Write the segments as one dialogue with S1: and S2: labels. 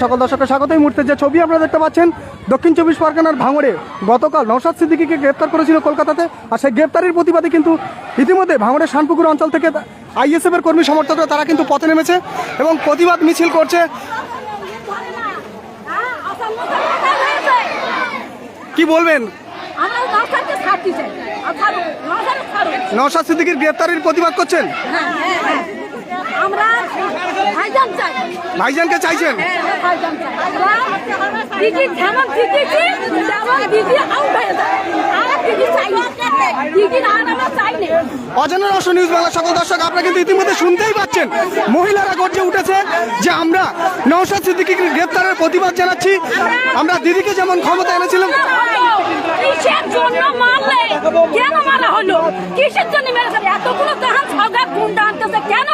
S1: সকল দর্শককে স্বাগত। এই মুহূর্তে যে ছবি আপনারা দেখতে পাচ্ছেন, দক্ষিণ চব্বিশ পরগনার ভাঙড়ে গতকাল নওশাদ সিদ্দিকীকে গ্রেপ্তার করেছিল কলকাতাতে। আর সেই গ্রেপ্তারের প্রতিবাদে কিন্তু ইতিমধ্যে ভাঙড়ের শানপুকুর অঞ্চল থেকে আইএসএফ এর কর্মী সমর্থকরা তারা কিন্তু পথে নেমেছে এবং প্রতিবাদ মিছিল করছে। কি বলবেন? নওশাদ সিদ্দিকীর গ্রেপ্তারের প্রতিবাদ করছেন? ভাইজানকে চাইছেন? অজানা রহস্য নিউজ বাংলা সকল দর্শক, আপনারা কিন্তু ইতিমধ্যে শুনতেই পাচ্ছেন মহিলারা গর্জে উঠেছে যে আমরা নওশাদ সিদ্দিকীকে গ্রেপ্তারের প্রতিবাদ জানাচ্ছি। আমরা দিদিকে যেমন ক্ষমতা এনেছিলাম।
S2: কিসের জন্য মারলে? কেন মারা হলো? কিসের জন্য মেরেছে? এতগুলো তখন সগাত গুন্ডা আনতেছে কেন?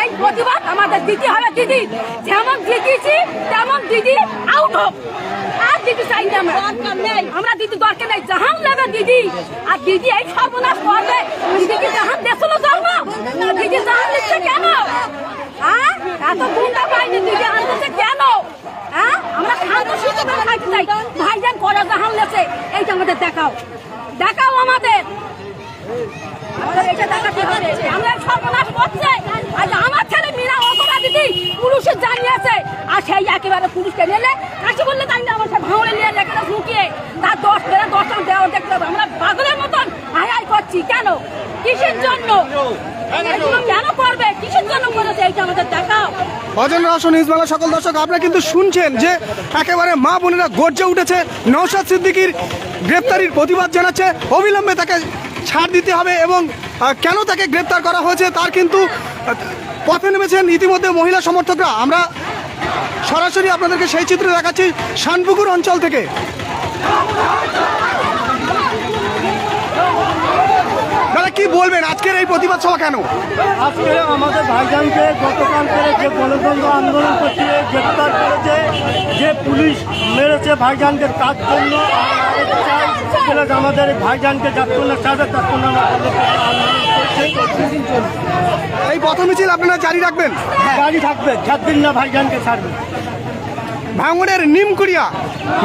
S2: এই প্রতিবাদ আমাদের দিতে হবে। দিদি যেমন দিদিছি তেমন দিদি আউট হোক। আর দিদি চাই না আমরা দিদি দরকার নেই, জাহান নেবে দিদি। আর দিদি এই সর্বনাশ করবে। দিদিকে জাহান দেশল জন্ম, দিদি জাহান দিচ্ছে কেন? হ্যাঁ, এত গুন্ডা পাইনি দিদি আনতেছে কেন? হ্যাঁ, আমরা শান্ত সুস্থ থাকতে চাই। ভাইজান করা জাহান লেছে, এইটা আমাদের দেখাও, দেখাও আমাদের এটা দেখাতে হবে। আমরা সর্বনাশ করছে। আজ আমার ছেলে মীরা অপরাধী পুলিশে জানিয়েছে, আর সেই একেবারে পুলিশকে নিলে কাছে বললে তাই না আমার সে ভাঙড়ে নিয়ে লেখা ঢুকিয়ে তার 10 দেওয়া দেখতে হবে। আমরা পাগলের মতন হাই হাই করছি কেন? কিসের জন্য? কেন করবে? কিসের জন্য করেছে? এইটা আমাদের দেখাও।
S1: অজানা রহস্য নিউজ বাংলা সকল দর্শক, আপনারা কিন্তু শুনছেন যে একেবারে মা বোনেরা গর্জে উঠেছে। নওশাদ সিদ্দিকীর গ্রেপ্তারির প্রতিবাদ জানাচ্ছে। অবিলম্বে তাকে ছাড় দিতে হবে এবং কেন তাকে গ্রেপ্তার করা হয়েছে তার কিন্তু পথে নেমেছেন ইতিমধ্যে মহিলা সমর্থকরা। আমরা সরাসরি আপনাদেরকে সেই চিত্র দেখাচ্ছি শানপুকুর অঞ্চল থেকে। দাদা কি বলবেন আজকের এই প্রতিবাদ সভা কেন?
S3: আজকে আমাদের ভাইজানকে গতকালকে যে গণতন্ত্র আন্দোলন করছে গ্রেপ্তার করেছে, যে পুলিশ মেরেছে ভাইজানকে, তার জন্য আমাদের ভাইজানকে যাত্রা সাথে
S1: এই পথ মিছিল আপনারা জারি রাখবেন?
S3: জারি থাকবে, যতদিন না ভাইজানকে ছাড়বে।
S1: ভাঙড়ের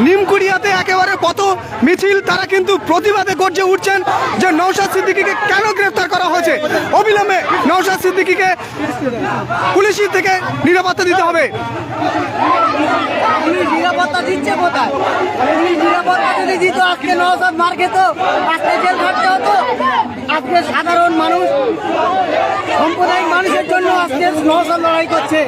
S1: নিমকুড়িয়াতে একেবারে পথ মিছিল, তারা কিন্তু প্রতিবাদে গর্জে উঠছেন যে নওশাদ সিদ্দিকীকে কেন গ্রেফতার করা হয়েছে। অবিলম্বে নওশাদ সিদ্দিকীকে পুলিশ থেকে নিরাপত্তা দিতে হবে।
S4: নিরাপত্তা দিচ্ছে কোথায়? নিরাপত্তা যদি দিত আজকে নওশাদ মার খেত, আজকে জেল থাকতে হতো। আজকে সাধারণ মানুষ, সাম্প্রদায়িক মানুষের জন্য আজকে নওশাদ লড়াই করছে।